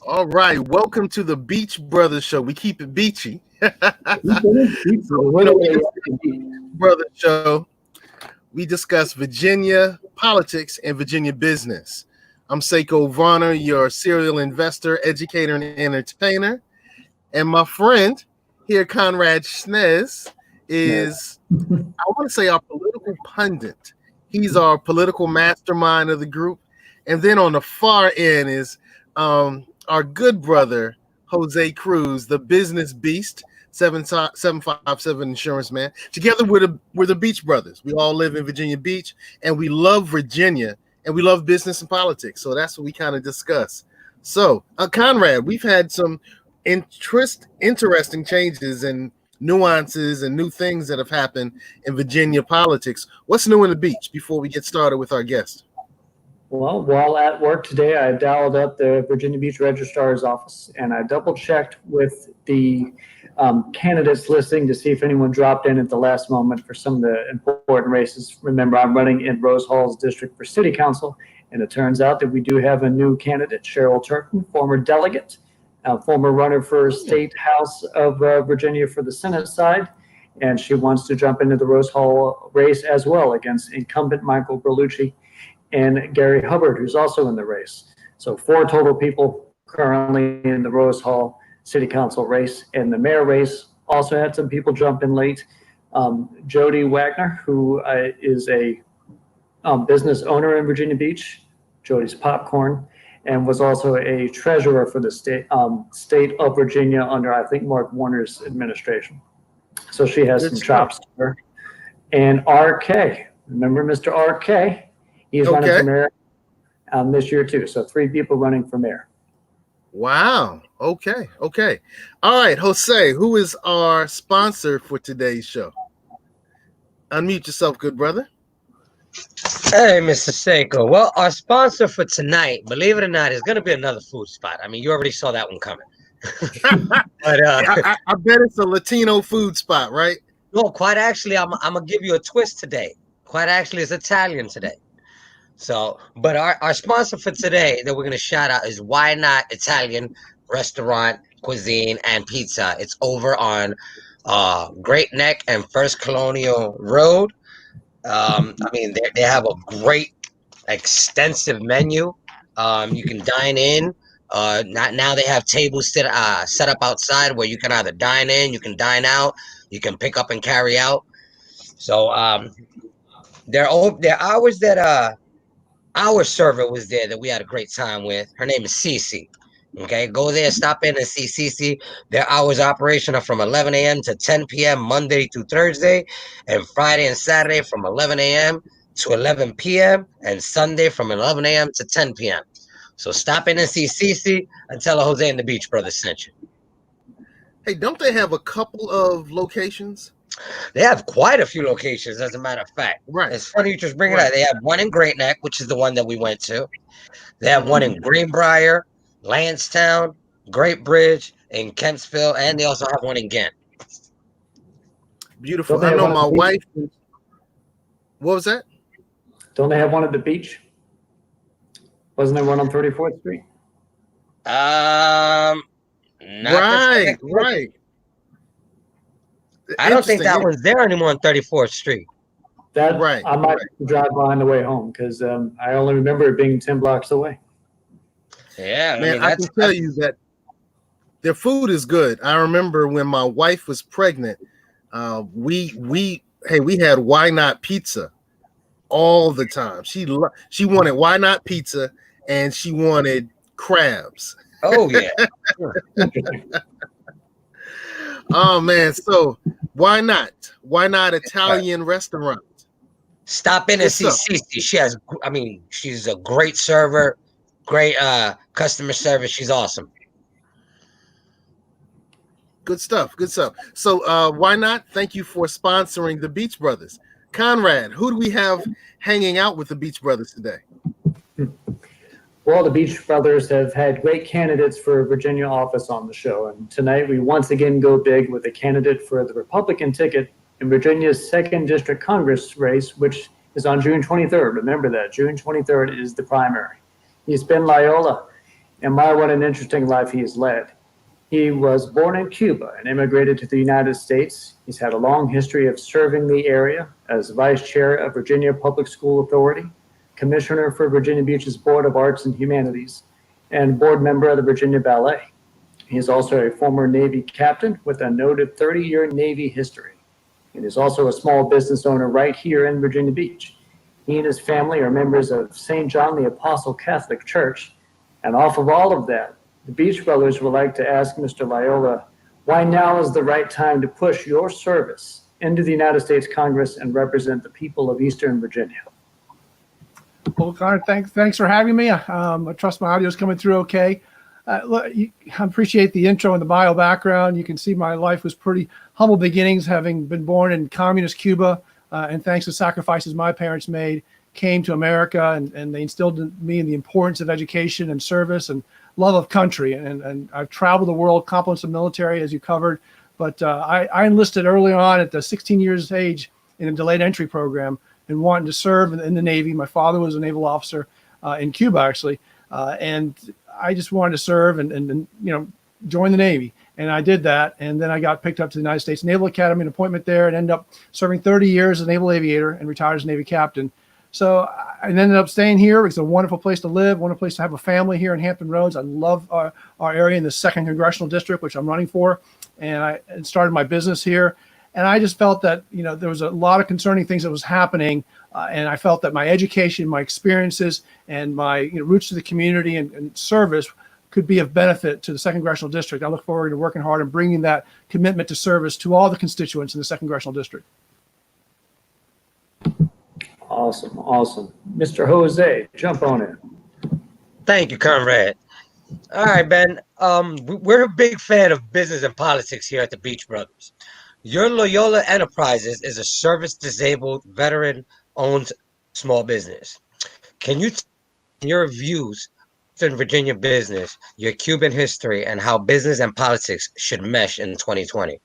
All right, welcome to the Beach Brothers Show. We keep it beachy. Beach Brothers Show. We discuss Virginia politics and Virginia business. I'm Seko Varner, your serial investor, educator, and entertainer. And my friend here, Conrad Schesventer, is, I want to say, our political pundit. He's our political mastermind of the group. And then on the far end is our good brother, Jose Cruz, the business beast, 757 insurance man. Together we're the Beach Brothers. We all live in Virginia Beach, and we love Virginia, and we love business and politics. So that's what we kind of discuss. So, Conrad, we've had some interesting changes and nuances and new things that have happened in Virginia politics. What's new in the beach before we get started with our guest? Well, while at work today, I dialed up the Virginia Beach Registrar's office and I double checked with the candidates listing to see if anyone dropped in at the last moment for some of the important races. Remember, I'm running in Rose Hall's district for city council, and it turns out that we do have a new candidate, Cheryl Turton, former delegate, former runner for State House of Virginia for the Senate side, and she wants to jump into the Rose Hall race as well against incumbent Michael Berlucci and Gary Hubbard, who's also in the race. So 4 total people currently in the Rose Hall City Council race. And the mayor race also had some people jump in late. Jody Wagner, who is a business owner in Virginia Beach, Jody's Popcorn, and was also a treasurer for the state of Virginia under, I think, Mark Warner's administration. So she has some chops to her. And RK, remember Mr. RK? He's running for mayor this year too. So 3 people running for mayor. Wow. Okay. All right, Jose, who is our sponsor for today's show? Unmute yourself, good brother. Hey, Mr. Seko. Well, our sponsor for tonight, believe it or not, is going to be another food spot. I mean, you already saw that one coming. But I bet it's a Latino food spot, right? No, quite actually, I'm going to give you a twist today. Quite actually, it's Italian today. So, but our sponsor for today that we're going to shout out is Why Not Italian Restaurant, Cuisine, and Pizza. It's over on Great Neck and First Colonial Road. I mean, they have a great, extensive menu. You can dine in. Now they have tables set up outside where you can either dine in, you can dine out, you can pick up and carry out. So their hours that our server was there that we had a great time with. Her name is Cece. Okay, go there, stop in and see Cece. Their hours of operation are from 11 a.m. to 10 p.m. Monday through Thursday, and Friday and Saturday from 11 a.m. to 11 p.m. and Sunday from 11 a.m. to 10 p.m. So stop in and see Cece and tell her Jose and the Beach Brothers sent you. Hey, don't they have a couple of locations? They have quite a few locations, as a matter of fact. Right. It's funny you just bring it up. They have one in Great Neck, which is the one that we went to. They have one in Greenbrier, Lansdowne, Great Bridge, in Kempsville, and they also have one in Ghent. Beautiful. I know my wife. What was that? Don't they have one at the beach? Wasn't there one on 34th Street? Right. I don't think that one's there anymore on 34th Street. Right. I might drive by on the way home because I only remember it being 10 blocks away. Yeah, man, I can tell you that their food is good. I remember when my wife was pregnant, we had Why Not Pizza all the time. She wanted Why Not Pizza, and she wanted crabs. Oh yeah. Oh man, so why not Italian restaurant? Stop in and see Cece. She's a great server, great customer service. She's awesome. Good stuff. So why not? Thank you for sponsoring the Beach Brothers. Conrad, who do we have hanging out with the Beach Brothers today? Well, the Beach Brothers have had great candidates for Virginia office on the show, and tonight we once again go big with a candidate for the Republican ticket in Virginia's 2nd District Congress race, which is on June 23rd. Remember that, June 23rd is the primary. He's been Loyola And my, what an interesting life he has led. He was born in Cuba and immigrated to the United States. He's had a long history of serving the area as vice chair of Virginia Public School Authority, commissioner for Virginia Beach's Board of Arts and Humanities, and board member of the Virginia Ballet. He is also a former Navy captain with a noted 30-year Navy history. He is also a small business owner right here in Virginia Beach. He and his family are members of St. John the Apostle Catholic Church. And off of all of that, the Beach Brothers would like to ask Mr. Loyola, why now is the right time to push your service into the United States Congress and represent the people of Eastern Virginia? Well, Conrad, thanks for having me. I trust my audio is coming through okay. Look, I appreciate the intro and the bio background. You can see my life was pretty humble beginnings, having been born in communist Cuba, and thanks to sacrifices my parents made, came to America, and they instilled in me in the importance of education and service and love of country. And I've traveled the world, compliments of military, as you covered, but I enlisted early on at the 16 years age in a delayed entry program and wanted to serve in the Navy. My father was a naval officer in Cuba, actually, and I just wanted to serve and join the Navy. And I did that. And then I got picked up to the United States Naval Academy, an appointment there, and ended up serving 30 years as a naval aviator and retired as a Navy captain. So I ended up staying here. It's a wonderful place to live, wonderful place to have a family here in Hampton Roads. I love our area in the 2nd Congressional District, which I'm running for. And I started my business here. And I just felt that, there was a lot of concerning things that was happening. And I felt that my education, my experiences, and my roots to the community and service could be of benefit to the 2nd Congressional District. I look forward to working hard and bringing that commitment to service to all the constituents in the 2nd Congressional District. Awesome. Mr. Jose, jump on in. Thank you, Conrad. All right, Ben. We're a big fan of business and politics here at the Beach Brothers. Your Loyola Enterprises is a service-disabled, veteran-owned small business. Can you tell your views in Virginia business, your Cuban history, and how business and politics should mesh in 2020?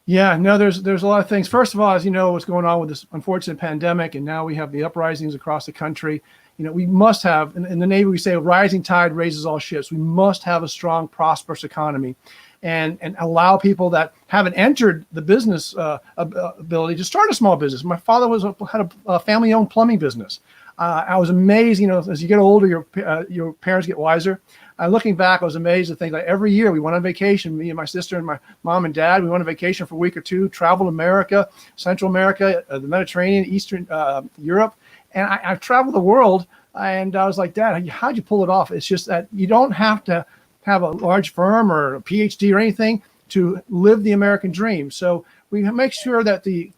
Yeah, no, there's a lot of things. First of all, as you know, what's going on with this unfortunate pandemic, and now we have the uprisings across the country. We must have, in the Navy, we say a rising tide raises all ships. We must have a strong, prosperous economy and allow people that haven't entered the business ability to start a small business. My father had a family-owned plumbing business. I was amazed, as you get older, your parents get wiser. Looking back, I was amazed at things like every year we went on vacation, me and my sister and my mom and dad, we went on vacation for a week or two, traveled America, Central America, the Mediterranean, Eastern Europe. And I've traveled the world, and I was like, Dad, how'd you pull it off? It's just that you don't have to have a large firm or a PhD or anything to live the American dream. So we make sure that the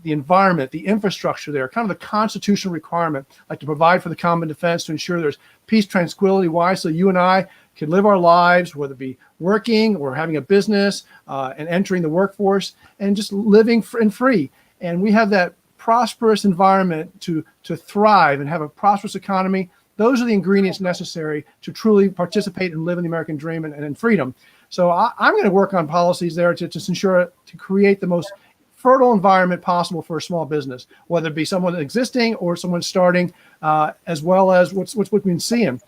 environment, the infrastructure there, kind of the constitutional requirement, like to provide for the common defense to ensure there's peace, tranquility, why? So you and I can live our lives, whether it be working or having a business and entering the workforce and just living free. And we have that prosperous environment to thrive and have a prosperous economy. Those are the ingredients necessary to truly participate and live in the American dream and in freedom. So I'm going to work on policies there to just ensure to create the most fertile environment possible for a small business, whether it be someone existing or someone starting, as well as what's we've been seeing,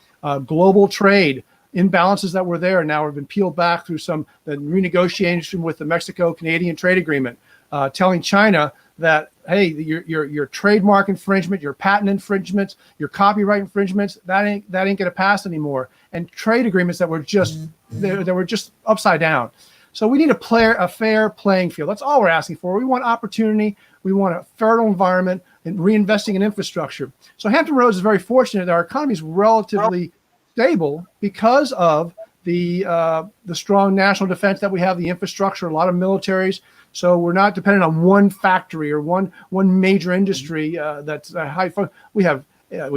global trade imbalances that were there now have been peeled back through the renegotiation with the Mexico-Canadian trade agreement, telling China that, hey, your trademark infringement, your patent infringements, your copyright infringements, that ain't going to pass anymore. And trade agreements that were just upside down. So we need a fair playing field. That's all we're asking for. We want opportunity. We want a fertile environment and reinvesting in infrastructure. So Hampton Roads is very fortunate that our economy is relatively stable because of the strong national defense that we have, the infrastructure, a lot of militaries. So we're not dependent on one factory or one major industry that's high fun. We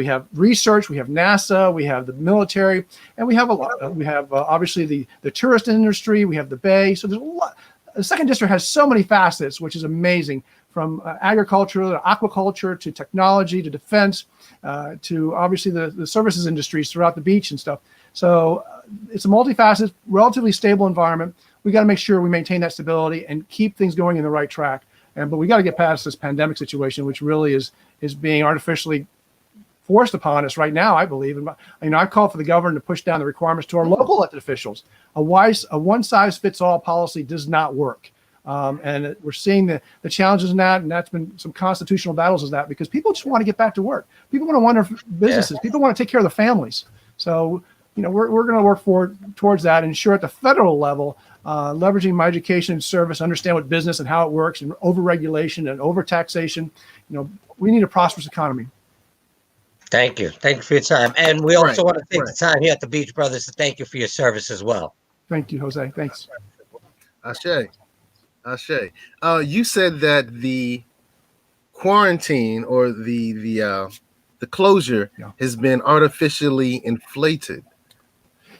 have research, we have NASA, we have the military, and we have a lot. We have obviously the tourist industry, we have the Bay. So there's a lot. The 2nd District has so many facets, which is amazing, from agriculture to aquaculture to technology to defense to obviously the services industries throughout the beach and stuff. So it's a multifaceted, relatively stable environment. We got to make sure we maintain that stability and keep things going in the right track. But we got to get past this pandemic situation, which really is being artificially forced upon us right now, I believe. And I call for the governor to push down the requirements to our local elected officials. A one-size-fits-all policy does not work. And we're seeing the challenges in that, and that's been some constitutional battles of that, because people just want to get back to work. People want to run their businesses. People want to take care of their families. So, we're going to work towards that and ensure at the federal level, leveraging my education and service, understand what business and how it works, and over-regulation and over-taxation. We need a prosperous economy. Thank you. Thank you for your time. And we also want to take the time here at the Beach Brothers to thank you for your service as well. Thank you, Jose. Thanks. Ashe. You said that the quarantine or the closure has been artificially inflated.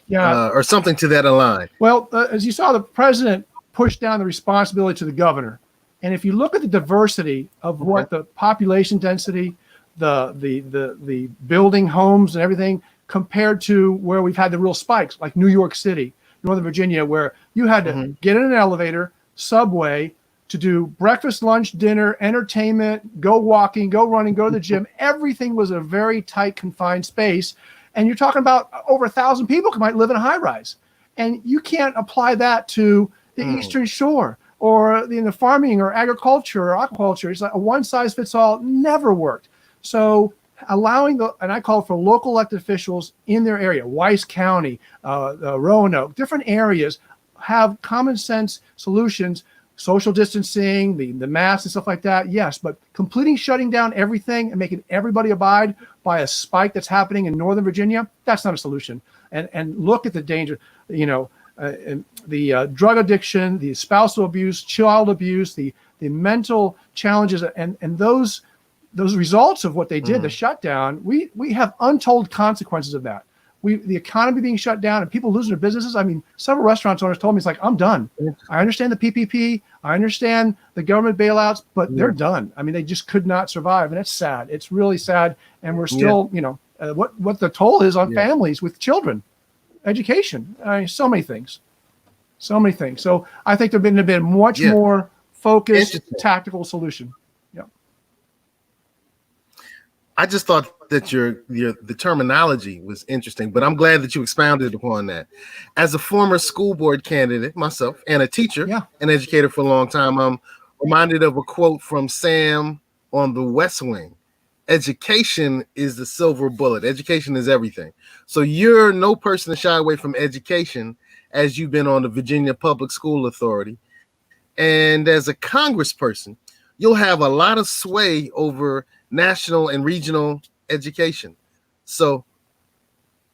Yeah. Or something to that line. Well, as you saw, the president pushed down the responsibility to the governor. And if you look at the diversity of what the population density, the building homes and everything, compared to where we've had the real spikes, like New York City, Northern Virginia, where you had to get in an elevator, subway, to do breakfast, lunch, dinner, entertainment, go walking, go running, go to the gym. Everything was a very tight, confined space. And you're talking about over 1,000 people might live in a high rise. And you can't apply that to the Eastern Shore or the farming or agriculture or aquaculture. It's like a one size fits all never worked. So allowing and I call for local elected officials in their area, Weiss County, Roanoke, different areas, have common sense solutions, social distancing, the masks and stuff like that. Yes, but completing shutting down everything and making everybody abide by a spike that's happening in Northern Virginia, that's not a solution. And look at the danger, the drug addiction, the spousal abuse, child abuse, the mental challenges, and those results of what they did, the shutdown, we have untold consequences of that. The economy being shut down and people losing their businesses. I mean, several restaurant owners told me, it's like, I'm done. I understand the PPP. I understand the government bailouts, but they're done. I mean, they just could not survive. And it's sad. It's really sad. And we're still, what the toll is on families with children, education, so many things. So I think there'd been much more focused, tactical solution. I just thought that the terminology was interesting, but I'm glad that you expounded upon that. As a former school board candidate myself and a teacher, an educator for a long time, I'm reminded of a quote from Sam on The West Wing. Education is the silver bullet. Education is everything. So you're no person to shy away from education, as you've been on the Virginia Public School Authority. And as a congressperson, you'll have a lot of sway over national and regional education. So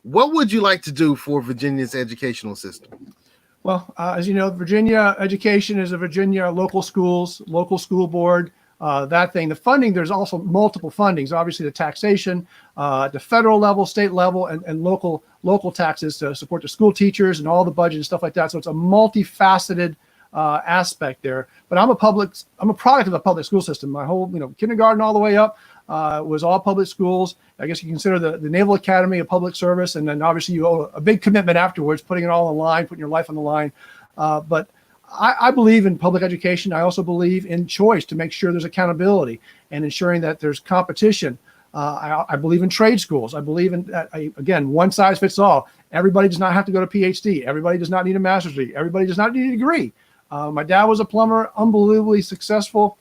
what would you like to do for Virginia's educational system? Well, as you know, Virginia education is a Virginia local schools, local school board, the funding, there's also multiple fundings, obviously the taxation, the federal level, state level, and local taxes to support the school teachers and all the budget and stuff like that. So it's a multifaceted aspect there. But I'm a product of the public school system. My whole, kindergarten all the way up was all public schools. I guess you consider the Naval Academy a public service, and then obviously you owe a big commitment afterwards, putting it all on the line, putting your life on the line. But I believe in public education. I also believe in choice to make sure there's accountability and ensuring that there's competition. I believe in trade schools. I believe in, again, one size fits all. Everybody does not have to go to PhD. Everybody does not need a master's degree. Everybody does not need a degree. My dad was a plumber, unbelievably successful,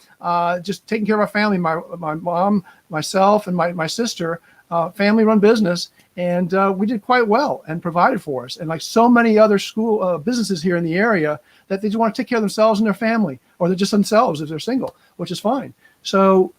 just taking care of our family. My mom, myself, and my sister, family-run business, and we did quite well and provided for us. And like so many other school businesses here in the area, that they just want to take care of themselves and their family, or they're just themselves if they're single, which is fine. So,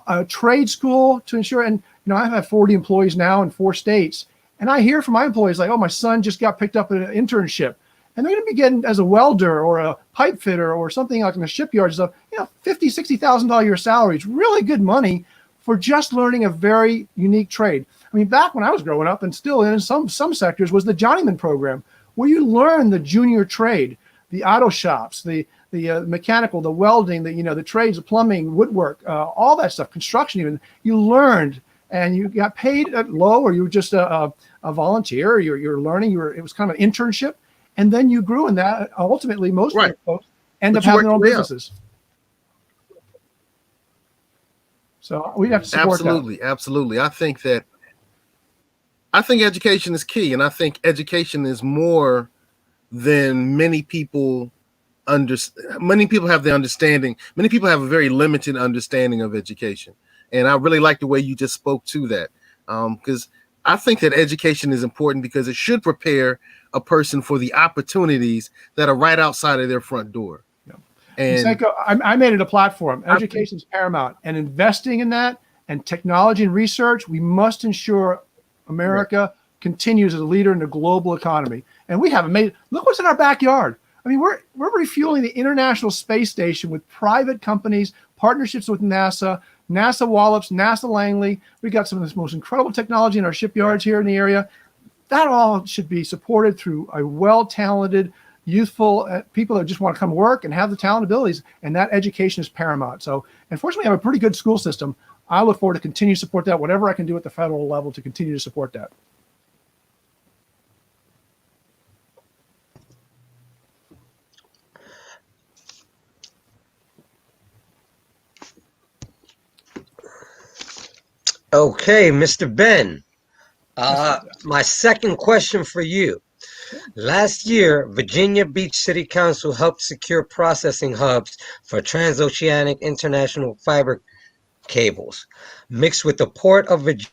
a trade school to ensure, and I have 40 employees now in 4 states, and I hear from my employees like, oh, my son just got picked up at an internship. And they're going to be getting as a welder or a pipe fitter or something like in the shipyard stuff, $50,000, $60,000 a year salary. It's really good money for just learning a very unique trade. I mean, back when I was growing up, and still in some sectors, was the Johnnyman program, where you learn the junior trade, the auto shops, the mechanical, the welding, the trades, the plumbing, woodwork, all that stuff, construction even. You learned, and you got paid at low, or you were just a volunteer. You're learning. It was kind of an internship. And then you grew in that. Ultimately, most folks end up having their own businesses. So we have to support Absolutely, absolutely. I think education is key, and I think education is more than many people many people have the understanding. Many people have a very limited understanding of education, and I really like the way you just spoke to that, because I think that education is important because it should prepare a person for the opportunities that are right outside of their front door. And Seko, I made it a platform. Education is paramount, and investing in that and technology and research, we must ensure America continues as a leader in the global economy. And we haven't made. Look what's in our backyard. I mean, we're refueling the International Space Station with private companies, partnerships with NASA, NASA Wallops, NASA Langley. We got some of the most incredible technology in our shipyards here in the area. That all should be supported through a well-talented, youthful people that just want to come work and have the talent abilities, and that education is paramount. So unfortunately, we have a pretty good school system. I look forward to continue to support that, whatever I can do at the federal level to continue to support that. Okay, Mr. Ben, my second question for you. Last year, Virginia Beach City Council helped secure processing hubs for transoceanic international fiber cables. Mixed with the Port of Virginia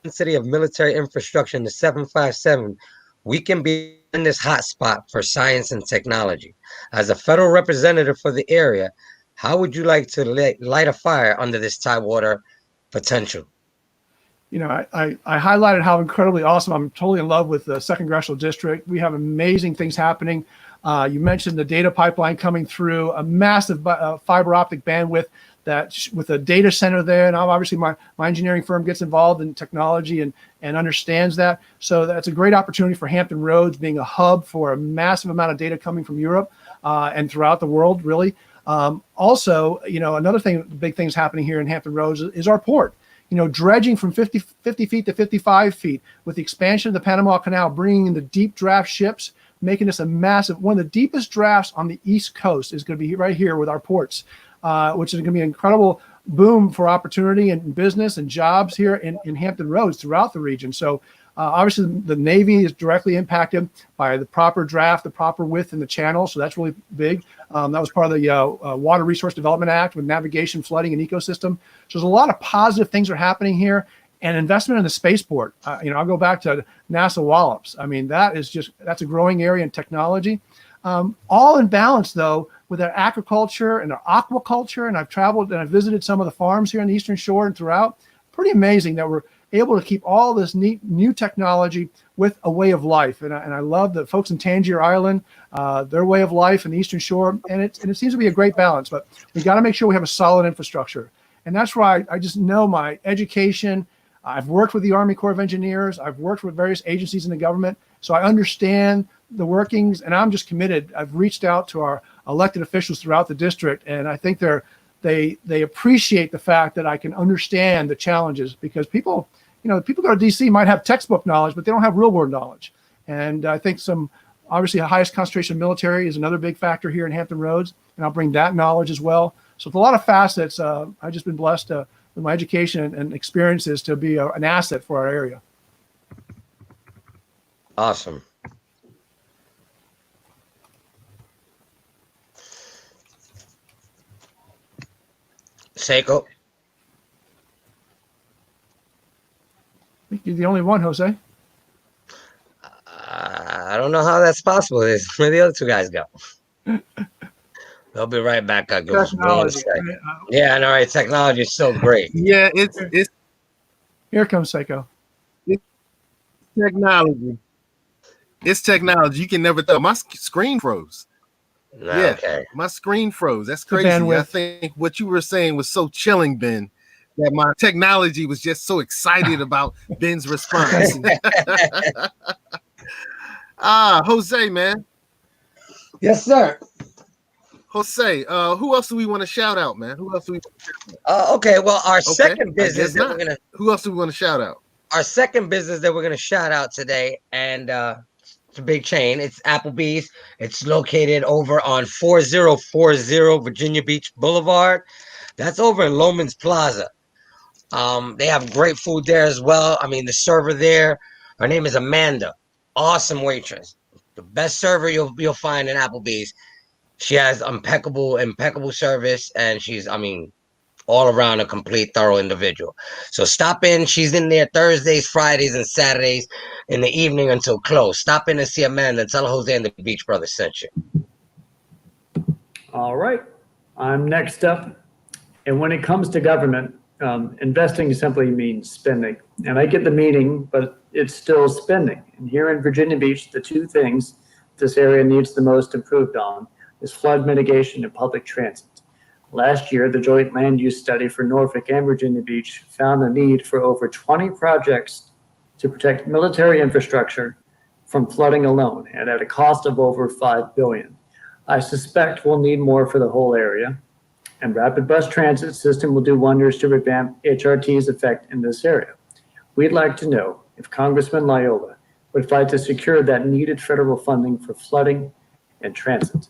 density of military infrastructure in the 757, we can be in this hotspot for science and technology. As a federal representative for the area, how would you like to light a fire under this tidewater potential? You know, I highlighted how incredibly awesome. I'm totally in love with the Second Congressional District. We have amazing things happening. You mentioned the data pipeline coming through, a massive fiber optic bandwidth that with a data center there. And obviously my engineering firm gets involved in technology and understands that. So that's a great opportunity for Hampton Roads being a hub for a massive amount of data coming from Europe and throughout the world, really. Also, you know, another thing, big things happening here in Hampton Roads is our port. You know, dredging from 50 feet to 55 feet with the expansion of the Panama Canal, bringing in the deep draft ships, making this a massive, one of the deepest drafts on the East Coast is going to be right here with our ports, which is going to be an incredible boom for opportunity and business and jobs here in Hampton Roads throughout the region. So obviously the Navy is directly impacted by the proper draft, the proper width in the channel. So that's really big. That was part of the Water Resource Development Act with navigation, flooding, and ecosystem. So there's a lot of positive things are happening here, and investment in the spaceport. You know, I'll go back to NASA Wallops. I mean, that's a growing area in technology. All in balance, though, with our agriculture and our aquaculture. And I've traveled and I've visited some of the farms here on the Eastern Shore and throughout. Pretty amazing that we're able to keep all this neat new technology with a way of life. And I love the folks in Tangier Island, their way of life in the Eastern Shore. And it seems to be a great balance, but we got to make sure we have a solid infrastructure. And that's why I just know my education. I've worked with the Army Corps of Engineers. I've worked with various agencies in the government. So I understand the workings, and I'm just committed. I've reached out to our elected officials throughout the district, and I think they appreciate the fact that I can understand the challenges, because people go to DC might have textbook knowledge, but they don't have real world knowledge. And I think obviously the highest concentration of military is another big factor here in Hampton Roads, and I'll bring that knowledge as well. So it's a lot of facets. I've just been blessed with my education and experiences to be an asset for our area. Awesome. Seko. I think you're the only one, Jose. I don't know how that's possible. Where the other two guys go? They'll be right back. I'll give us 1 second. Yeah, and all right, technology is so great. Yeah, it's Here comes Seko. technology. It's technology. You can never tell. My screen froze. Yeah, Okay. my screen froze. That's crazy. I think what you were saying was so chilling, Ben, that my technology was just so excited about Ben's response. Jose, man. Yes, sir. Jose, who else do we want to shout out, man? Who else do we? Okay. Well, our second business that we're gonna. Who else do we want to shout out? Our second business that we're gonna shout out today, and it's a big chain. It's Applebee's. It's located over on 4040 Virginia Beach Boulevard. That's over in Loman's Plaza. They have great food there as well. I mean, the server there, her name is Amanda. Awesome waitress. The best server you'll find in Applebee's. She has impeccable service, and she's, I mean, all around a complete, thorough individual. So stop in. She's in there Thursdays, Fridays, and Saturdays in the evening until close. Stop in and see Amanda and tell Jose and the Beach Brothers sent you. All right, I'm next up. And when it comes to government, investing simply means spending. And I get the meaning, but it's still spending. And here in Virginia Beach, the two things this area needs the most improved on is flood mitigation and public transit. Last year, the joint land use study for Norfolk and Virginia Beach found the need for over 20 projects to protect military infrastructure from flooding alone, and at a cost of over $5 billion. I suspect we'll need more for the whole area, and rapid bus transit system will do wonders to revamp HRT's effect in this area. We'd like to know if Congressman Loyola would fight to secure that needed federal funding for flooding and transit.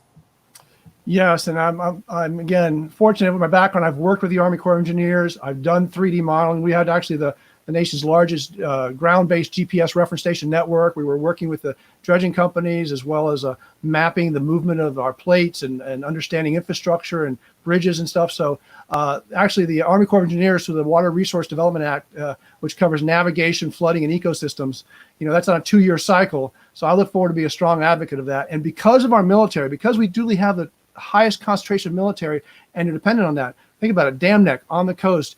Yes, and I'm again fortunate with my background. I've worked with the Army Corps of Engineers. I've done 3D modeling. We had actually the nation's largest ground-based GPS reference station network. We were working with the dredging companies as well as mapping the movement of our plates and understanding infrastructure and bridges and stuff. So actually the Army Corps of Engineers through the Water Resource Development Act, which covers navigation, flooding, and ecosystems, that's on a 2-year cycle. So I look forward to be a strong advocate of that. And because of our military, because we duly have the highest concentration of military and you're dependent on that. Think about it, Dam Neck on the coast,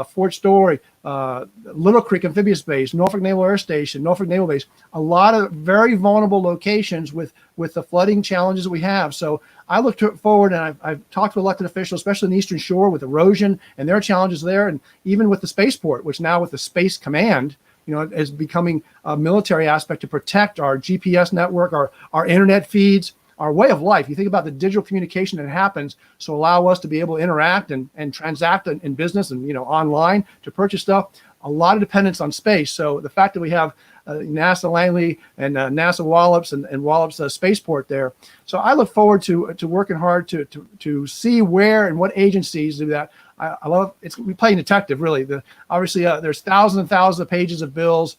Fort Story, Little Creek Amphibious Base, Norfolk Naval Air Station, Norfolk Naval Base, a lot of very vulnerable locations with the flooding challenges that we have. So I look forward, and I've talked to elected officials, especially in the Eastern Shore with erosion and their challenges there, and even with the spaceport, which now with the Space Command, is becoming a military aspect to protect our GPS network, our internet feeds, our way of life. You think about the digital communication that happens, so allow us to be able to interact and transact in business and online to purchase stuff. A lot of dependence on space. So the fact that we have NASA Langley and NASA Wallops and Wallops Spaceport there. So I look forward to working hard to see where and what agencies do that. I love it. We play detective, really. Obviously, there's thousands and thousands of pages of bills,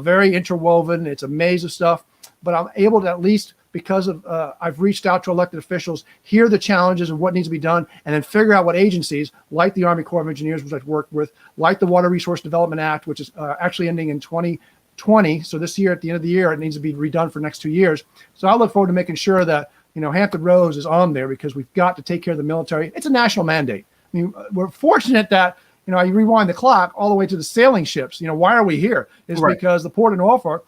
very interwoven. It's a maze of stuff, but I'm able to at least, because of I've reached out to elected officials, hear the challenges of what needs to be done, and then figure out what agencies, like the Army Corps of Engineers, which I've worked with, like the Water Resource Development Act, which is actually ending in 2020. So this year, at the end of the year, it needs to be redone for the next 2 years. So I look forward to making sure that Hampton Roads is on there, because we've got to take care of the military. It's a national mandate. I mean, we're fortunate that you rewind the clock all the way to the sailing ships. Why are we here? It's right. Because the port of Norfolk,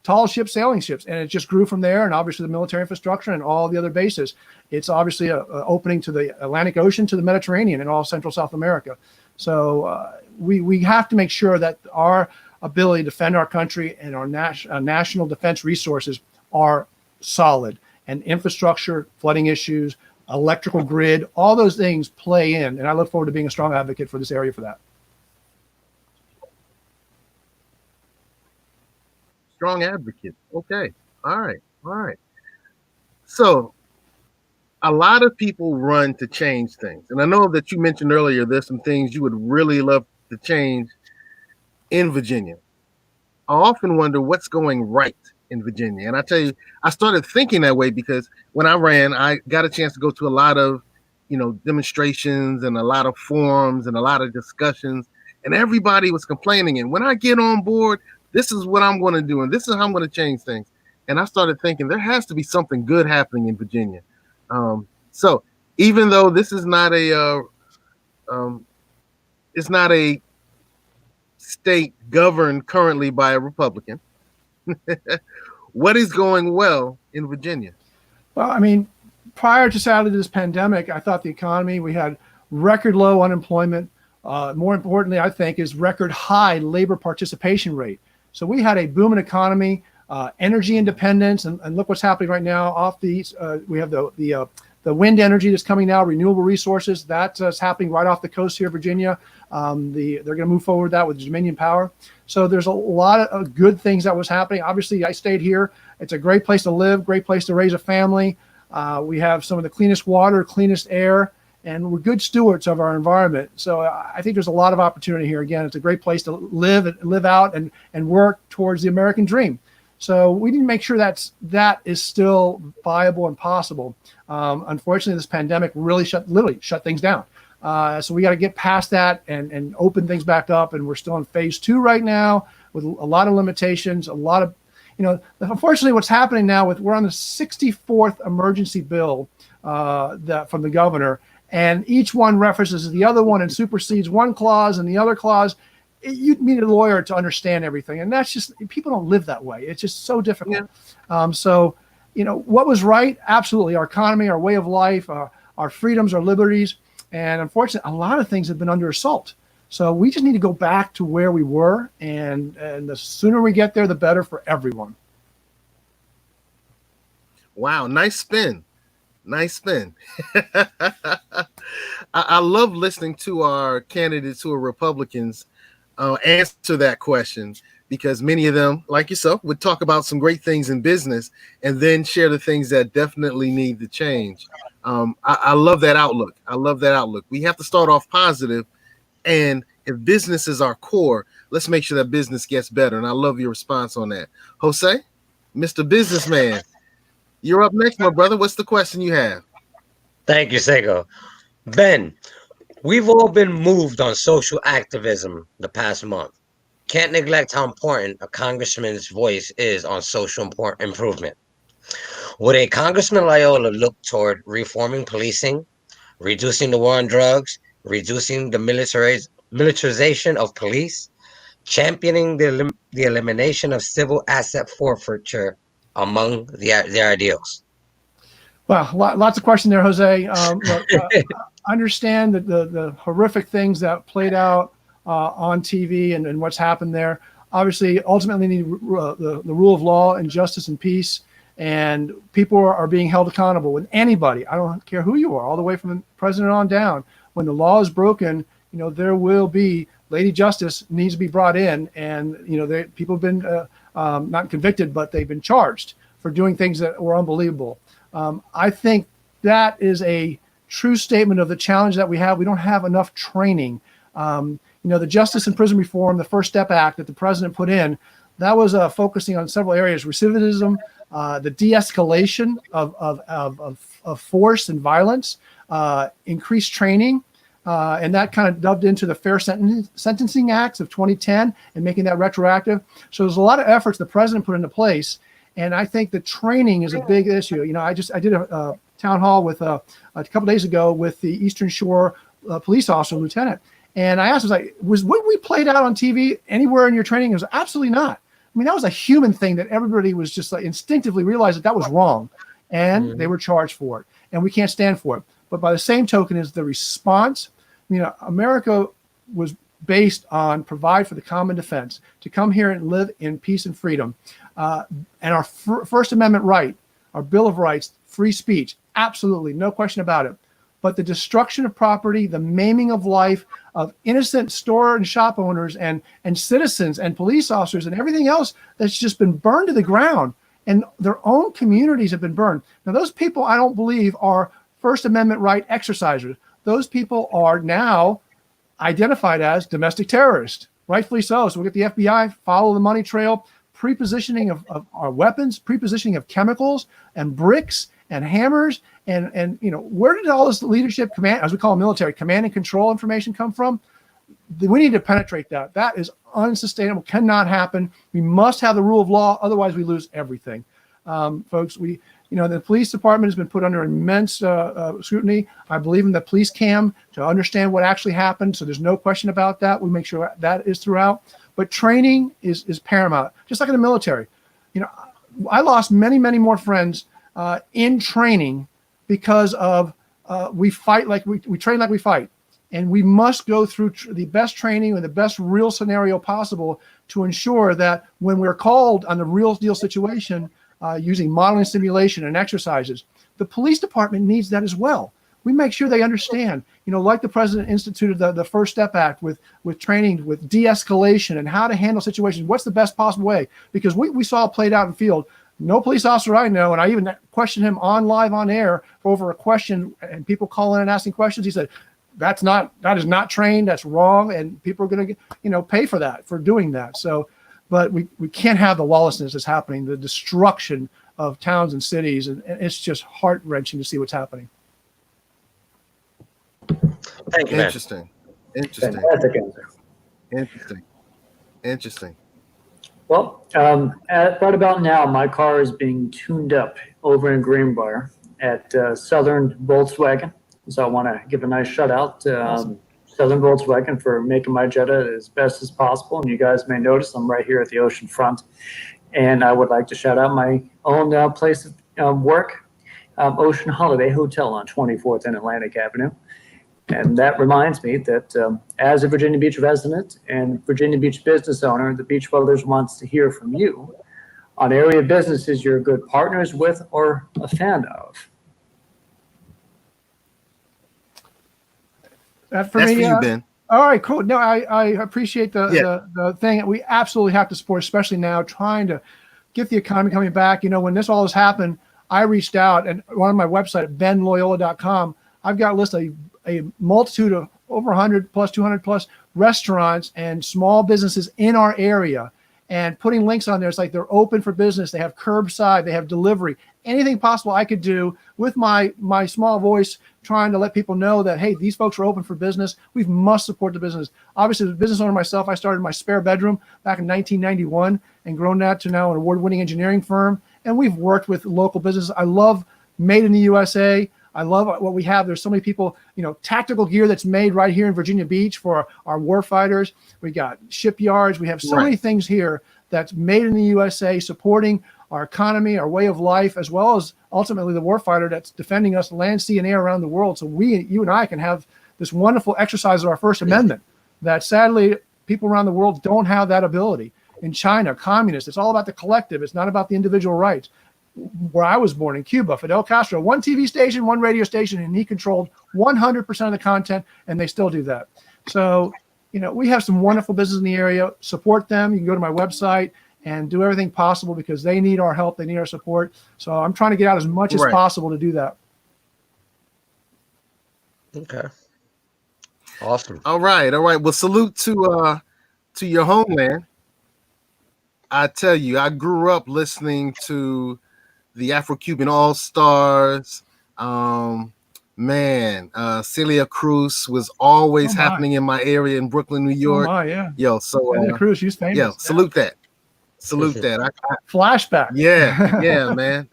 tall ships, sailing ships, and it just grew from there. And obviously the military infrastructure and all the other bases. It's obviously a opening to the Atlantic Ocean, to the Mediterranean, and all Central South America. So we have to make sure that our ability to defend our country and our national defense resources are solid, and infrastructure, flooding issues, electrical grid, all those things play in. And I look forward to being a strong advocate for this area for that. Strong advocate. Okay. All right. So a lot of people run to change things. And I know that you mentioned earlier, there's some things you would really love to change in Virginia. I often wonder what's going right in Virginia. And I tell you, I started thinking that way because when I ran, I got a chance to go to a lot of, demonstrations and a lot of forums and a lot of discussions, and everybody was complaining. And when I get on board, this is what I'm going to do, and this is how I'm going to change things. And I started thinking there has to be something good happening in Virginia. So even though this is not it's not a state governed currently by a Republican, what is going well in Virginia? Well, I mean, prior to sadly this pandemic, I thought the economy, we had record low unemployment. More importantly, I think, is record high labor participation rate. So we had a booming economy, energy independence, and look what's happening right now off the east. We have the wind energy that's coming now, renewable resources. That's happening right off the coast here, Virginia. They're going to move forward with that with Dominion Power. So there's a lot of good things that was happening. Obviously, I stayed here. It's a great place to live, great place to raise a family. We have some of the cleanest water, cleanest air, and we're good stewards of our environment. So I think there's a lot of opportunity here. Again, it's a great place to live out and work towards the American dream. So we need to make sure that is still viable and possible. Unfortunately, this pandemic literally shut things down. So we got to get past that and open things back up. And we're still in phase 2 right now with a lot of limitations, a lot of, unfortunately what's happening now we're on the 64th emergency bill from the governor, and each one references the other one and supersedes one clause and the other clause. You need a lawyer to understand everything. And that's just, people don't live that way. It's just so difficult. Yeah. So, what was right? Absolutely. Our economy, our way of life, our freedoms, our liberties. And unfortunately, a lot of things have been under assault. So we just need to go back to where we were. And the sooner we get there, the better for everyone. Wow. Nice spin. Nice spin. I love listening to our candidates who are Republicans answer that question, because many of them, like yourself, would talk about some great things in business and then share the things that definitely need to change. I love that outlook. I love that outlook. We have to start off positive, and if business is our core, let's make sure that business gets better. And I love your response on that. Jose, Mr. Businessman, you're up next, my brother. What's the question you have? Thank you, Seko. Ben, we've all been moved on social activism the past month. Can't neglect how important a congressman's voice is on social improvement. Would a Congressman Loyola look toward reforming policing, reducing the war on drugs, reducing the militarization of police, championing the elimination of civil asset forfeiture among their ideals? Well, lots of questions there, Jose. Understand that the horrific things that played out on TV and what's happened there. Obviously, ultimately need the rule of law and justice and peace, and people are being held accountable. With anybody, I don't care who you are, all the way from the president on down. When the law is broken, there will be Lady Justice needs to be brought in, and people have been not convicted, but they've been charged for doing things that were unbelievable. I think that is a true statement of the challenge that we have. We don't have enough training. The Justice and Prison Reform, the First Step Act that the president put in, that was focusing on several areas: recidivism, the de-escalation of force and violence, increased training, and that kind of dubbed into the Fair Sentencing Acts of 2010 and making that retroactive. So there's a lot of efforts the president put into place, and I think the training is a big issue. I did a town hall with a couple days ago with the Eastern Shore police officer, lieutenant. And I asked him, was what we played out on TV anywhere in your training? It was absolutely not. I mean, that was a human thing that everybody was just instinctively realized that was wrong. And they were charged for it. And we can't stand for it. But by the same token is the response. America was based on provide for the common defense, to come here and live in peace and freedom. And our First Amendment right, our Bill of Rights, free speech, absolutely, no question about it. But the destruction of property, the maiming of life of innocent store and shop owners and citizens and police officers and everything else that's just been burned to the ground, and their own communities have been burned. Now, those people, I don't believe, are First Amendment right exercisers. Those people are now identified as domestic terrorists, rightfully so. So we'll get the FBI, follow the money trail, pre-positioning of our weapons, pre-positioning of chemicals and bricks and hammers, and where did all this leadership, command, as we call it, military command and control information come from? We need to penetrate that. That is unsustainable, cannot happen. We must have the rule of law, otherwise we lose everything. Folks, the police department has been put under immense scrutiny. I believe in the police cam to understand what actually happened, so there's no question about that. We make sure that is throughout. But training is paramount, just like in the military. I lost many, many more friends in training because of we fight like we train like we fight. And we must go through the best training and the best real scenario possible to ensure that when we're called on the real deal situation, using modeling, simulation, and exercises, the police department needs that as well. We make sure they understand, like the president instituted the First Step Act with training, with de-escalation and how to handle situations. What's the best possible way? Because we saw it played out in field. No police officer I know, and I even questioned him on air over a question, and people calling and asking questions. He said, that is not trained. That's wrong, and people are going to, pay for that, for doing that. So, but we can't have the lawlessness that's happening, the destruction of towns and cities, and it's just heart wrenching to see what's happening. Thank you, man. Interesting. Fantastic answer. Interesting. Well, right about now, my car is being tuned up over in Greenbrier at Southern Volkswagen. So I want to give a nice shout out to Southern Volkswagen for making my Jetta as best as possible. And you guys may notice I'm right here at the ocean front. And I would like to shout out my own place of work, Ocean Holiday Hotel on 24th and Atlantic Avenue. And that reminds me that as a Virginia Beach resident and Virginia Beach business owner, the Beach Brothers wants to hear from you on area businesses you're good partners with or a fan of. That's for you, Ben. All right, cool. No, I appreciate the thing. We absolutely have to support, especially now, trying to get the economy coming back. When this all has happened, I reached out and on my website, benloyola.com, I've got a list of a multitude of over 100 plus, 200 plus restaurants and small businesses in our area, and putting links on there. It's like they're open for business. They have curbside, they have delivery, anything possible I could do with my small voice, trying to let people know that, hey, these folks are open for business. We must support the business. Obviously, as a business owner myself, I started my spare bedroom back in 1991 and grown that to now an award-winning engineering firm. And we've worked with local businesses. I love Made in the USA. I love what we have. There's so many people, tactical gear that's made right here in Virginia Beach for our war fighters. We got shipyards. We have so many things here that's made in the USA, supporting our economy, our way of life, as well as ultimately the war fighter that's defending us land, sea, and air around the world. So you and I can have this wonderful exercise of our First Amendment that sadly people around the world don't have that ability. In China, communists, it's all about the collective. It's not about the individual rights. Where I was born in Cuba, Fidel Castro, one TV station, one radio station, and he controlled 100% of the content, and they still do that. So, we have some wonderful business in the area. Support them. You can go to my website and do everything possible because they need our help. They need our support. So I'm trying to get out as much as possible to do that. Okay. Awesome. All right. Well, salute to your homeland. I tell you, I grew up listening to the Afro-Cuban All-Stars. Celia Cruz was always happening in my area in Brooklyn, New York. Yo, so Celia Cruz, she's famous. Yo, salute that. I flashback. Yeah, man.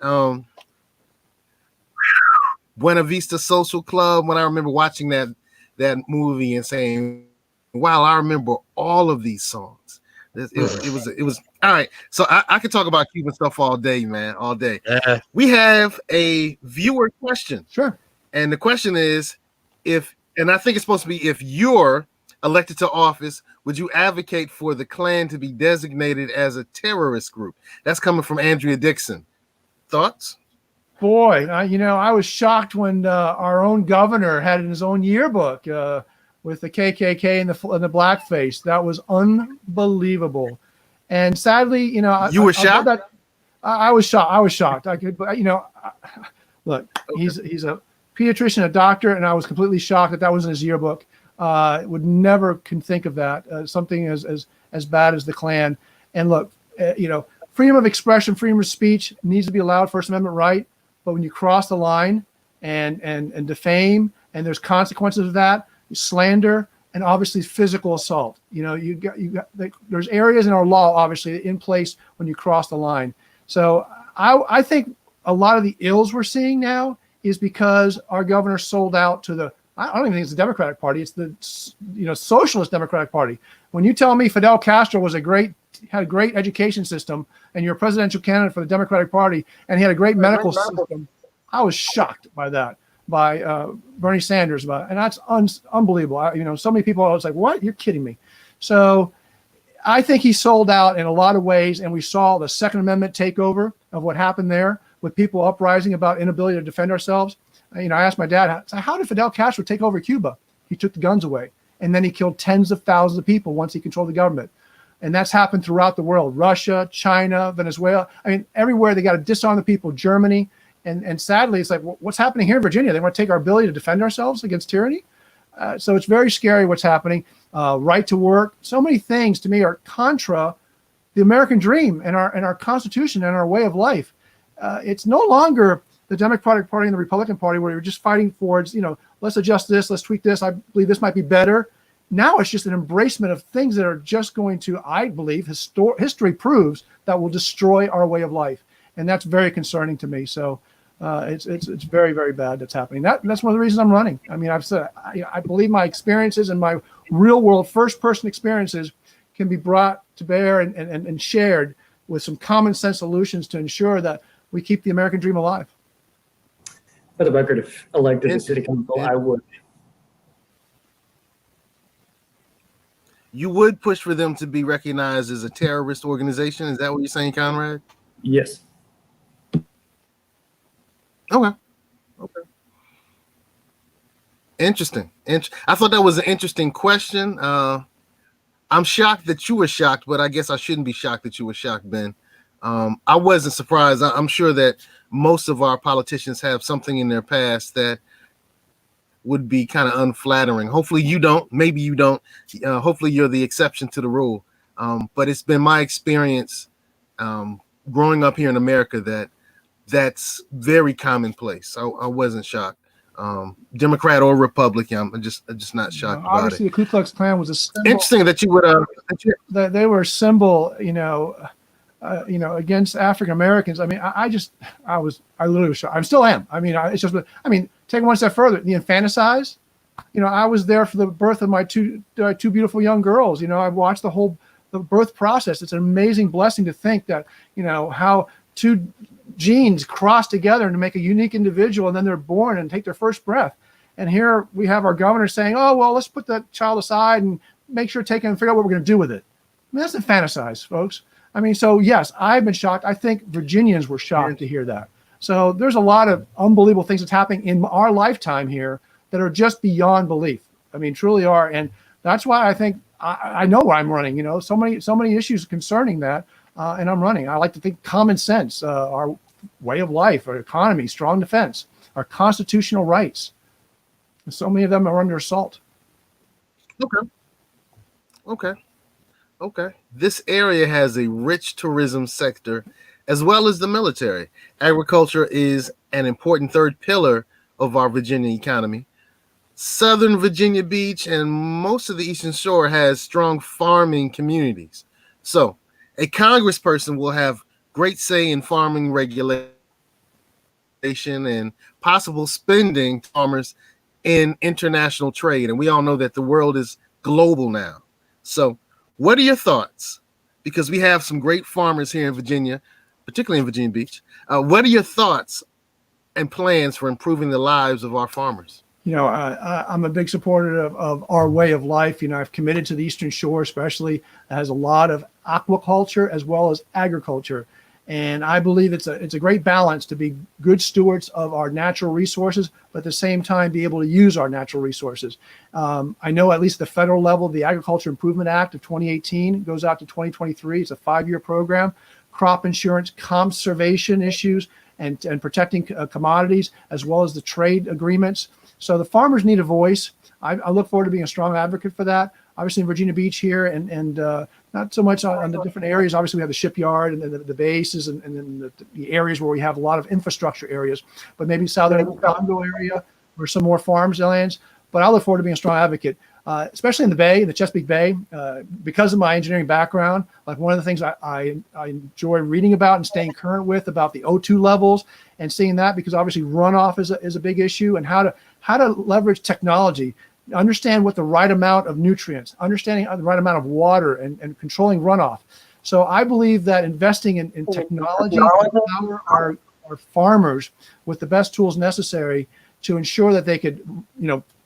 Buena Vista Social Club. When I remember watching that movie and saying, "Wow, I remember all of these songs." It was all right. So I could talk about Cuban stuff all day, man, all day. We have a viewer question. Sure. And the question is, and I think it's supposed to be, if you're elected to office, would you advocate for the Klan to be designated as a terrorist group? That's coming from Andrea Dixon. Thoughts? Boy, I was shocked when our own governor had it in his own yearbook with the KKK and the blackface. That was unbelievable. And sadly, you were shocked. I was shocked. I was shocked. Look, he's a pediatrician, a doctor, and I was completely shocked that was in his yearbook. Would never can think of that something as bad as the Klan. And look, freedom of expression, freedom of speech needs to be allowed, First Amendment right. But when you cross the line and defame, and there's consequences of that, slander, and obviously physical assault. There's areas in our law obviously in place when you cross the line. So I think a lot of the ills we're seeing now is because our governor sold out to I don't even think it's the Democratic Party. It's the Socialist Democratic Party. When you tell me Fidel Castro had a great education system, and you're a presidential candidate for the Democratic Party, and he had a great medical system, I was shocked by that. By Bernie Sanders, and that's unbelievable. So many people, I was like, "What? You're kidding me!" So, I think he sold out in a lot of ways, and we saw the Second Amendment takeover of what happened there with people uprising about inability to defend ourselves. I asked my dad, "How did Fidel Castro take over Cuba?" He took the guns away, and then he killed tens of thousands of people once he controlled the government. And that's happened throughout the world. Russia, China, Venezuela. I mean, everywhere they got to disarm the people. Germany. And sadly, it's like, what's happening here in Virginia? They want to take our ability to defend ourselves against tyranny. So it's very scary what's happening. Right to work. So many things to me are contra the American dream and our Constitution and our way of life. It's no longer the Democratic Party and the Republican Party where you're just fighting for, let's adjust this, let's tweak this. I believe this might be better. Now it's just an embracement of things that are just going to, I believe, history proves that will destroy our way of life. And that's very concerning to me. So it's very, very bad that's happening. That's one of the reasons I'm running. I mean, I've said, I believe my experiences and my real world first person experiences can be brought to bear and shared with some common sense solutions to ensure that we keep the American dream alive. For the record, if elected to city council, I would. You would push for them to be recognized as a terrorist organization? Is that what you're saying, Conrad? Yes. Okay. Interesting. I thought that was an interesting question. I'm shocked that you were shocked, but I guess I shouldn't be shocked that you were shocked, Ben. I wasn't surprised. I'm sure that most of our politicians have something in their past that would be kind of unflattering. Hopefully you don't. Maybe you don't. Hopefully you're the exception to the rule. But it's been my experience growing up here in America that's very commonplace. I wasn't shocked. Democrat or Republican, I'm just not shocked about obviously, it. The Ku Klux Klan was a symbol. Interesting that you would that they were a symbol, against African Americans. I mean, I literally was shocked. I still am. I mean, take one step further. The infanticide. I was there for the birth of my two beautiful young girls. I watched the birth process. It's an amazing blessing to think that how two genes cross together to make a unique individual, and then they're born and take their first breath. And here we have our governor saying, "Oh well, let's put that child aside and make sure take him and figure out what we're going to do with it." I mean, that's infanticide, folks. I mean, so yes, I've been shocked. I think Virginians were shocked to hear that. So there's a lot of unbelievable things that's happening in our lifetime here that are just beyond belief. I mean, truly are. And that's why I think I know why I'm running, so many issues concerning that. And I'm running. I like to think common sense, our way of life, our economy, strong defense, our constitutional rights. And so many of them are under assault. Okay. This area has a rich tourism sector as well as the military. Agriculture is an important third pillar of our Virginia economy. Southern Virginia Beach and most of the Eastern Shore has strong farming communities. So a congressperson will have great say in farming regulation and possible spending farmers in international trade. And we all know that the world is global now. So what are your thoughts? Because we have some great farmers here in Virginia, particularly in Virginia Beach. What are your thoughts and plans for improving the lives of our farmers? I'm a big supporter of our way of life. I've committed to the Eastern Shore, especially. That has a lot of aquaculture as well as agriculture. And I believe it's a great balance to be good stewards of our natural resources, but at the same time be able to use our natural resources. I know at least the federal level, the Agriculture Improvement Act of 2018 goes out to 2023. It's a 5-year program. Crop insurance, conservation issues, and protecting commodities, as well as the trade agreements. So the farmers need a voice. I look forward to being a strong advocate for that. Obviously in Virginia Beach here, and not so much on the different areas. Obviously we have the shipyard and the bases and then the areas where we have a lot of infrastructure areas, but maybe southern Congo area or some more farms lands. But I look forward to being a strong advocate, especially in the Bay, in the Chesapeake Bay, because of my engineering background. Like one of the things I enjoy reading about and staying current with about the O2 levels and seeing that, because obviously runoff is a big issue, and how to leverage technology, understand what the right amount of nutrients, understanding the right amount of water, and controlling runoff. So I believe that investing in technology to empower our farmers with the best tools necessary to ensure that they could,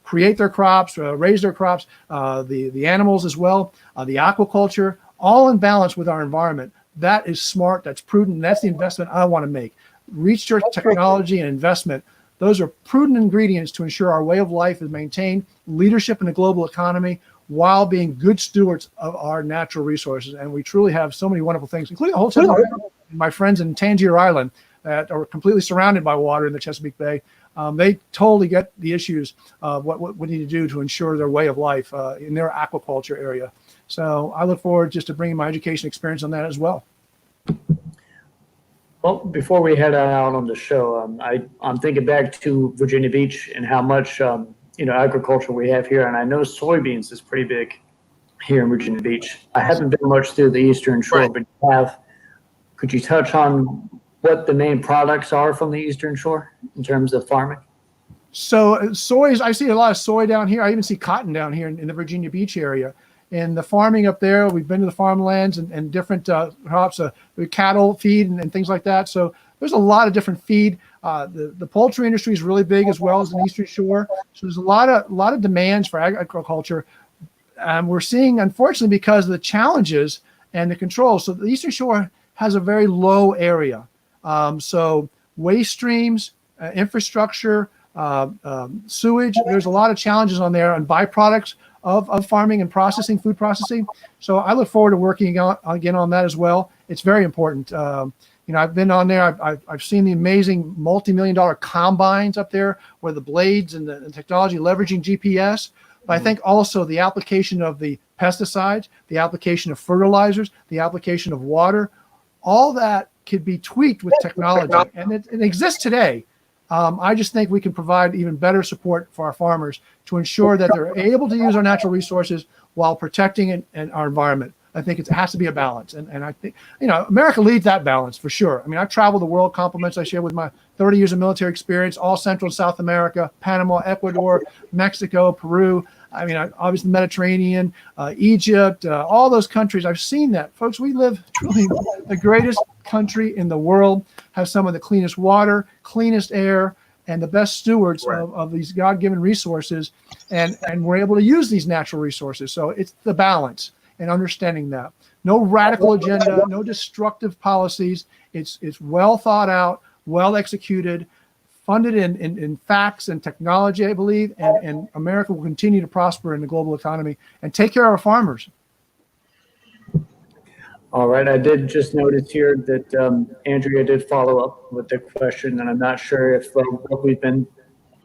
create their crops, raise their crops, the animals as well, the aquaculture, all in balance with our environment. That is smart, that's prudent, and that's the investment I want to make. Research, technology, and investment, those are prudent ingredients to ensure our way of life is maintained, leadership in the global economy, while being good stewards of our natural resources. And we truly have so many wonderful things, including a whole set of my friends in Tangier Island that are completely surrounded by water in the Chesapeake Bay. They totally get the issues of what we need to do to ensure their way of life in their aquaculture area. So I look forward just to bringing my education experience on that as well. Well, before we head out on the show, I'm thinking back to Virginia Beach and how much agriculture we have here, and I know soybeans is pretty big here in Virginia Beach. I haven't been much through the Eastern Shore, but could you touch on what the main products are from the Eastern Shore in terms of farming? So soy, I see a lot of soy down here. I even see cotton down here in the Virginia Beach area. And the farming up there, we've been to the farmlands and different crops, cattle feed and things like that. So there's a lot of different feed. The poultry industry is really big as well as the Eastern Shore. So there's a lot of demands for agriculture. We're seeing, unfortunately, because of the challenges and the controls. So the Eastern Shore has a very low area. So waste streams, infrastructure, sewage, there's a lot of challenges on there and byproducts of farming and processing, food processing. So I look forward to working again on that as well. It's very important. I've been on there. I've seen the amazing multi-million-dollar combines up there where the blades and the technology leveraging GPS. But I think also the application of the pesticides, the application of fertilizers, the application of water, all that could be tweaked with technology. And it exists today. I just think we can provide even better support for our farmers to ensure that they're able to use our natural resources while protecting our environment. I think it has to be a balance. And I think, America leads that balance for sure. I mean, I've traveled the world, compliments I share with my 30 years of military experience, all Central and South America, Panama, Ecuador, Mexico, Peru. I mean, obviously the Mediterranean, Egypt, all those countries. I've seen that. Folks, we live truly the greatest country in the world, have some of the cleanest water, cleanest air, and the best stewards of these God-given resources. And we're able to use these natural resources. So it's the balance and understanding that. No radical agenda, no destructive policies. It's well thought out, well executed, funded in facts and technology, I believe, and America will continue to prosper in the global economy and take care of our farmers. All right. I did just notice here that Andrea did follow up with the question, and I'm not sure if what we've been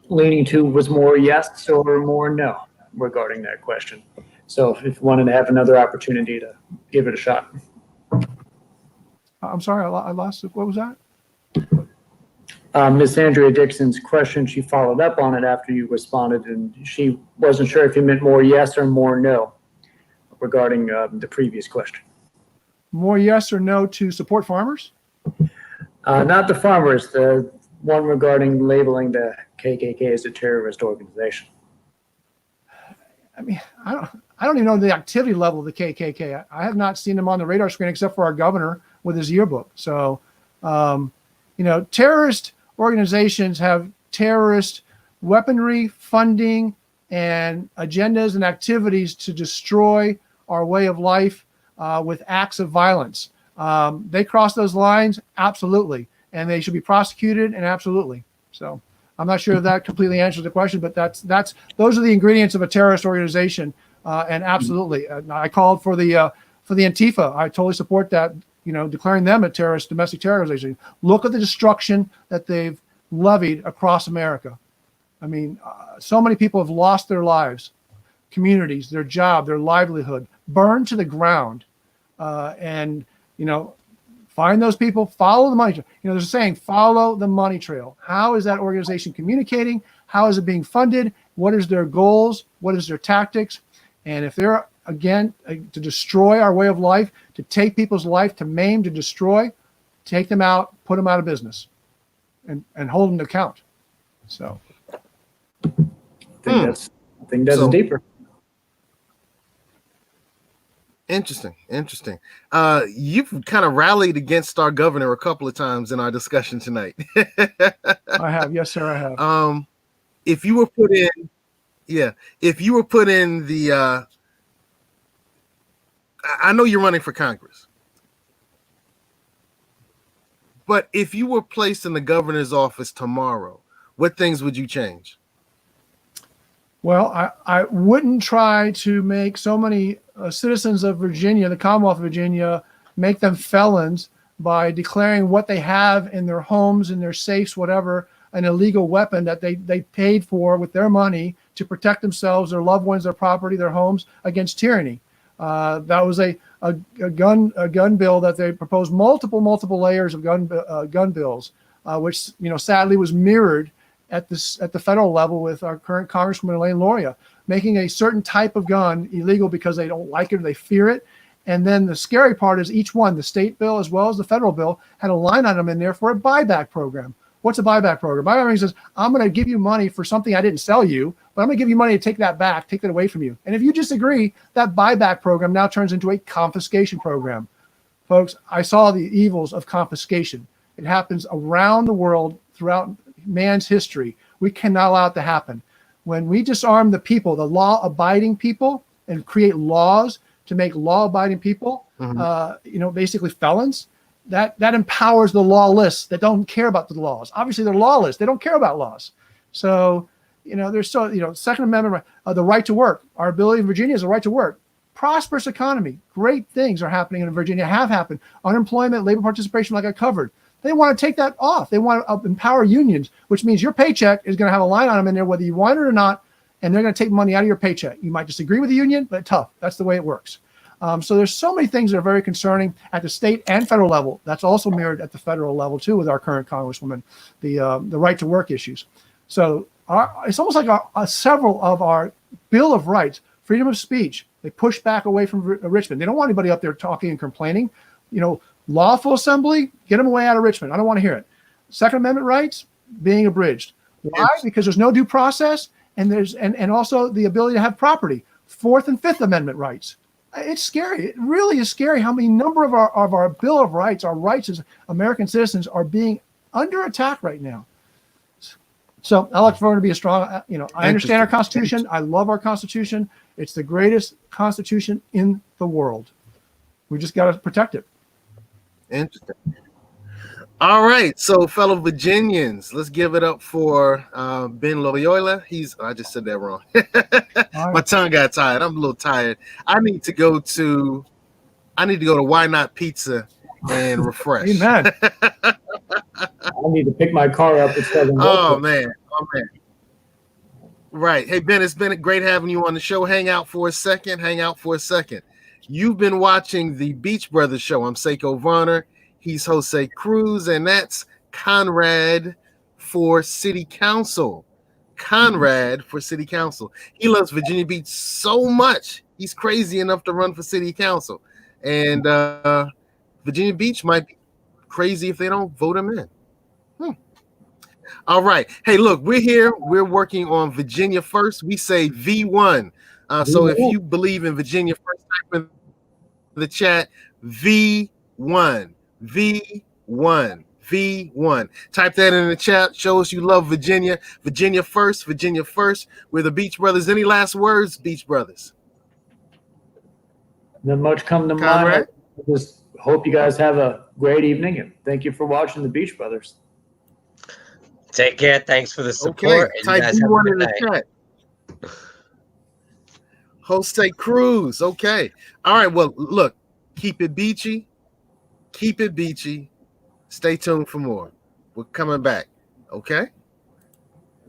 leaning to was more yes or more no regarding that question. So if you wanted to have another opportunity to give it a shot. I'm sorry, I lost it. What was that? Miss Andrea Dixon's question, she followed up on it after you responded, and she wasn't sure if you meant more yes or more no regarding the previous question. More yes or no to support farmers? Not the farmers, the one regarding labeling the KKK as a terrorist organization. I mean, I don't even know the activity level of the KKK. I have not seen them on the radar screen except for our governor with his yearbook. So, terrorist organizations have terrorist weaponry, funding, and agendas and activities to destroy our way of life with acts of violence. They cross those lines, absolutely, and they should be prosecuted, and absolutely. So I'm not sure if that completely answers the question, but those are the ingredients of a terrorist organization, and absolutely. I called for the Antifa. I totally support that. Declaring them a domestic terror organization. Look at the destruction that they've levied across America. I mean, so many people have lost their lives, communities, their job, their livelihood, burned to the ground. Find those people, follow the money trail. There's a saying, follow the money trail. How is that organization communicating? How is it being funded? What is their goals? What is their tactics? And if they're, again, to destroy our way of life, to take people's life, to maim, to destroy, take them out, put them out of business, and hold them to account. So I think that's deeper. Interesting. You've kind of rallied against our governor a couple of times in our discussion tonight. I have. Yes, sir, I have. If you were put in the I know you're running for Congress, but if you were placed in the governor's office tomorrow, what things would you change? Well, I wouldn't try to make so many citizens of Virginia, the Commonwealth of Virginia, make them felons by declaring what they have in their homes, in their safes, whatever, an illegal weapon that they paid for with their money to protect themselves, their loved ones, their property, their homes against tyranny. That was a gun bill that they proposed multiple layers of gun bills, which sadly was mirrored at the federal level with our current Congresswoman Elaine Loria, making a certain type of gun illegal because they don't like it or they fear it. And then the scary part is each one, the state bill as well as the federal bill, had a line item in there for a buyback program. What's a buyback program? Buyback says, I'm going to give you money for something I didn't sell you, but I'm going to give you money to take that back, take that away from you. And if you disagree, that buyback program now turns into a confiscation program. Folks, I saw the evils of confiscation. It happens around the world throughout man's history. We cannot allow it to happen. When we disarm the people, the law-abiding people, and create laws to make law-abiding people, basically felons, that empowers the lawless that don't care about the laws. Obviously, they're lawless. They don't care about laws. So, there's Second Amendment, the right to work. Our ability in Virginia is a right to work. Prosperous economy. Great things are happening in Virginia, have happened. Unemployment, labor participation, like I covered. They want to take that off. They want to empower unions, which means your paycheck is going to have a line item in there, whether you want it or not, and they're going to take money out of your paycheck. You might disagree with the union, but tough. That's the way it works. So there's so many things that are very concerning at the state and federal level. That's also mirrored at the federal level too with our current Congresswoman, the right to work issues. So it's almost like several of our Bill of Rights, freedom of speech, they push back away from Richmond. They don't want anybody up there talking and complaining. Lawful assembly, get them away out of Richmond. I don't want to hear it. Second Amendment rights being abridged. Why? Because there's no due process, and also the ability to have property. Fourth and Fifth Amendment rights. It's scary. It really is scary how many number of our Bill of Rights, our rights as American citizens, are being under attack right now. So I look forward to be a strong. I understand our Constitution. I love our Constitution. It's the greatest Constitution in the world. We just got to protect it. Interesting. All right, so fellow Virginians, let's give it up for Ben Loyola. I just said that wrong. My tongue got tired. I'm a little tired. I need to go to Why Not Pizza and refresh. Amen. I need to pick my car up. Oh man. Right. Hey Ben, it's been great having you on the show. Hang out for a second. You've been watching the Beach Brothers show. I'm Seko Varner. He's Jose Cruz, and that's Conrad for City Council. He loves Virginia Beach so much. He's crazy enough to run for City Council. And Virginia Beach might be crazy if they don't vote him in. All right. Hey, look, we're here. We're working on Virginia First. We say V1. So if you believe in Virginia First, type in the chat V1. Type that in the chat. Show us you love Virginia. Virginia First. We're the Beach Brothers. Any last words, Beach Brothers? Not much come to Conrad? mind. I just hope you guys have a great evening, and thank you for watching the Beach Brothers. Take care. Thanks for the support. Okay, type V1 in the chat. Jose Cruz. Okay. All right. Well, look, keep it beachy. Stay tuned for more. We're coming back. Okay.